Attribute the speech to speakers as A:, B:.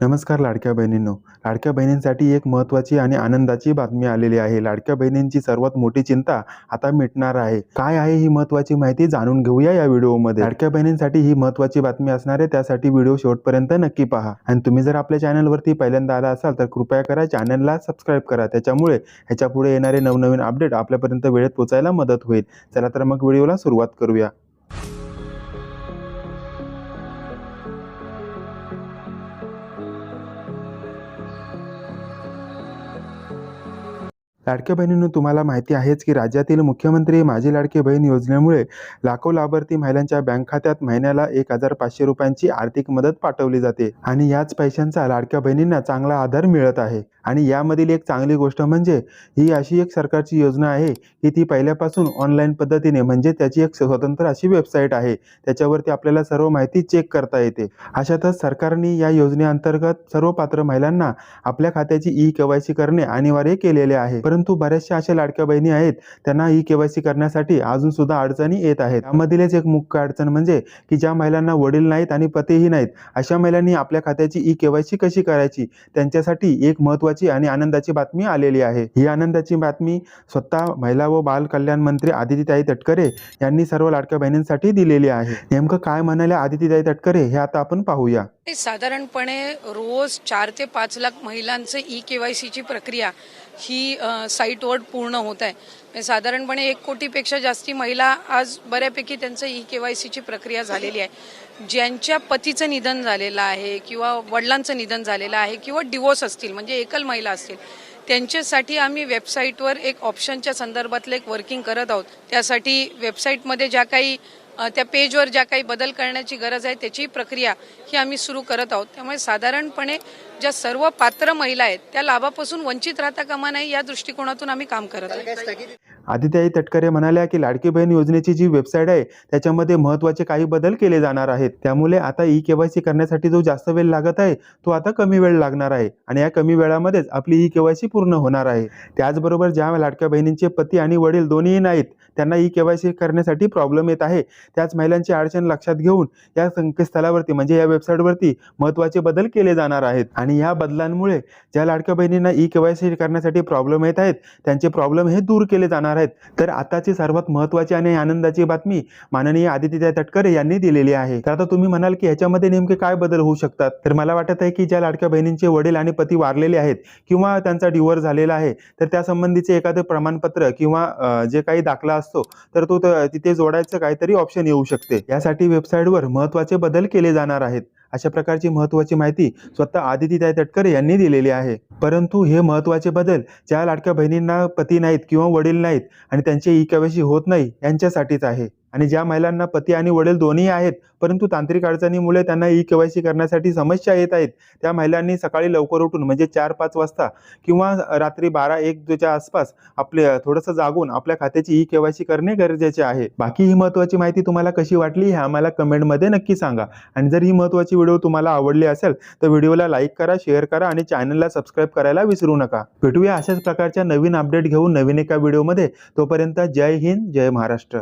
A: नमस्कार लाडक्या बहिणींनो. लाडक्या बहिणींसाठी एक महत्त्वाची आणि आनंदाची बातमी आलेली आहे. लाडक्या बहिणींची सर्वात मोठी चिंता आता मिटणार आहे. काय आहे ही महत्त्वाची माहिती जाणून घेऊया या व्हिडिओमध्ये. लाडक्या बहिणींसाठी ही महत्त्वाची बातमी असणार आहे, त्यासाठी व्हिडिओ शेवटपर्यंत नक्की पहा. आणि तुम्ही जर आपल्या चॅनलवरती पहिल्यांदा आला असाल तर कृपया करा चॅनलला सबस्क्राईब करा. त्याच्यामुळे ह्याच्यापुढे येणारे नवनवीन अपडेट आपल्यापर्यंत वेळेत पोहोचायला मदत होईल. चला तर मग व्हिडिओला सुरुवात करूया. लाडक्या बहिणींनो, तुम्हाला माहिती आहेच की राज्यातील मुख्यमंत्री माझी लाडकी बहीण योजनेमुळे लाखो लाभार्थी महिलांच्या बँक खात्यात महिन्याला 1,500 रुपयांची आर्थिक मदत पाठवली जाते आणि याच पैशांचा लाडक्या बहिणींना चांगला आधार मिळत आहे. आणि यामधील एक चांगली गोष्ट म्हणजे ही अशी एक सरकारची योजना आहे की ती पहिल्यापासून ऑनलाईन पद्धतीने, म्हणजे त्याची एक स्वतंत्र अशी वेबसाईट आहे, त्याच्यावरती आपल्याला सर्व माहिती चेक करता येते. अशातच सरकारने या योजनेअंतर्गत सर्व पात्र महिलांना आपल्या खात्याची ई-केवायसी करणे अनिवार्य केलेले आहे. परंतु बऱ्याचशा अशा लाडक्या बहिणी आहेत, त्यांना ई-केवायसी करण्यासाठी अजून सुद्धा अडचणी येत आहेत. त्यामधीलच एक मुख्य अडचण म्हणजे की ज्या महिलांना वडील नाहीत आणि पतीही नाहीत, अशा महिलांनी आपल्या खात्याची ई-केवायसी कशी करायची, त्यांच्यासाठी एक महत्त्वाची आणि आनंदाची बातमी आलेली आहे. ही आनंदाची बातमी स्वतः महिला व बाल कल्याण मंत्री आदितीताई तटकरे यांनी सर्व लाडक्या बहिणींसाठी दिलेली आहे. नेमकं काय म्हणाल्या आदितीताई तटकरे हे आता आपण पाहूया.
B: साधारणपणे रोज 4 ते 5 लाख महिलांचं ई-केवायसीची प्रक्रिया ही साईटवर पूर्ण होत आहे. साधारणपणे 1 कोटीपेक्षा जास्ती महिला आज बऱ्यापैकी त्यांचं ई-केवायसीची प्रक्रिया झालेली आहे. ज्यांच्या पतीचं निधन झालेलं आहे किंवा वडिलांचं निधन झालेलं आहे किंवा डिवोर्स असतील, म्हणजे एकल महिला असतील, त्यांच्यासाठी आम्ही वेबसाईटवर एक ऑप्शनच्या संदर्भातलं एक वर्किंग करत आहोत. त्यासाठी वेबसाईटमध्ये ज्या काही त्या पेजवर ज्या काही बदल करण्याची गरज आहे त्याची प्रक्रिया ही आम्ही सुरू करत आहोत. त्यामुळे साधारणपणे ज्या सर्व पात्र महिला आहेत त्या लाभापासून वंचित राहता कामा नये या दृष्टिकोनातून आम्ही काम करत आहोत.
A: आदितीताई तटकरे म्हणाल्या की लाडकी बहीण योजनेची जी वेबसाईट आहे त्याच्यामध्ये महत्त्वाचे काही बदल केले जाणार आहेत. त्यामुळे आता ई-केवायसी करण्यासाठी जो जास्त वेळ लागत आहे तो आता कमी वेळ लागणार आहे आणि या कमी वेळामध्येच आपली ई-केवायसी पूर्ण होणार आहे. त्याचबरोबर ज्या लाडक्या बहिणींचे पती आणि वडील दोन्हीही नाहीत, त्यांना ई-केवायसी करण्यासाठी प्रॉब्लेम येत आहे, त्याच महिलांची अडचण लक्षात घेऊन या संकेतस्थळावरती, म्हणजे या वेबसाईटवरती महत्त्वाचे बदल केले जाणार आहेत. आणि या बदलांमुळे ज्या लाडक्या बहिणींना ई-केवायसी करण्यासाठी प्रॉब्लेम येत आहेत त्यांचे प्रॉब्लेम हे दूर केले जाणार आहेत. तर आताची सर्वात महत्त्वाची आणि आनंदाची बातमी माननीय आदितीताई तटकरे यांनी दिलेली आहे. तर आता तुम्ही म्हणाल की ह्याच्यामध्ये नेमके काय बदल होऊ शकतात, तर मला वाटत आहे की ज्या लाडक्या बहिणींचे वडील आणि पती वारलेले आहेत किंवा त्यांचा डिवोर्स झालेला आहे, तर त्या संबंधीचे एखादे प्रमाणपत्र किंवा जे काही दाखला असतो तर तो तिथे जोडायचं काहीतरी ऑप्शन येऊ शकते. यासाठी वेबसाईटवर महत्त्वाचे बदल केले जाणार आहेत. अशा प्रकारची महत्त्वाची माहिती स्वतः आदितीताई तटकरे यांनी दिलेली आहे. परंतु हे महत्त्वाचे बदल ज्या लाडक्या बहिणींना पती नाहीत किंवा वडील नाहीत आणि त्यांचे ई-केवायसी होत नाही यांच्यासाठीच आहे. आणि ज्या महिलांना पती आणि वडील दोन्ही आहेत परंतु तांत्रिक अडचणीमुळे त्यांना ई-केवायसी करण्यासाठी समस्या येत आहेत, त्या महिलांनी सकाळी लवकर उठून, म्हणजे 4-5 वाजता किंवा रात्री 12-1च्या आसपास आपले थोडंसं जागून आपल्या खात्याची ई-केवायसी करणे गरजेचे आहे. बाकी ही महत्त्वाची माहिती तुम्हाला कशी वाटली हे आम्हाला कमेंटमध्ये नक्की सांगा. आणि जर ही महत्त्वाची व्हिडिओ तुम्हाला आवडली असेल तर व्हिडिओला लाईक करा, शेअर करा आणि चॅनलला सबस्क्राईब करायला विसरू नका. भेटूया अशाच प्रकारच्या नवीन अपडेट घेऊन नवीन एका व्हिडिओमध्ये. तोपर्यंत जय हिंद, जय महाराष्ट्र.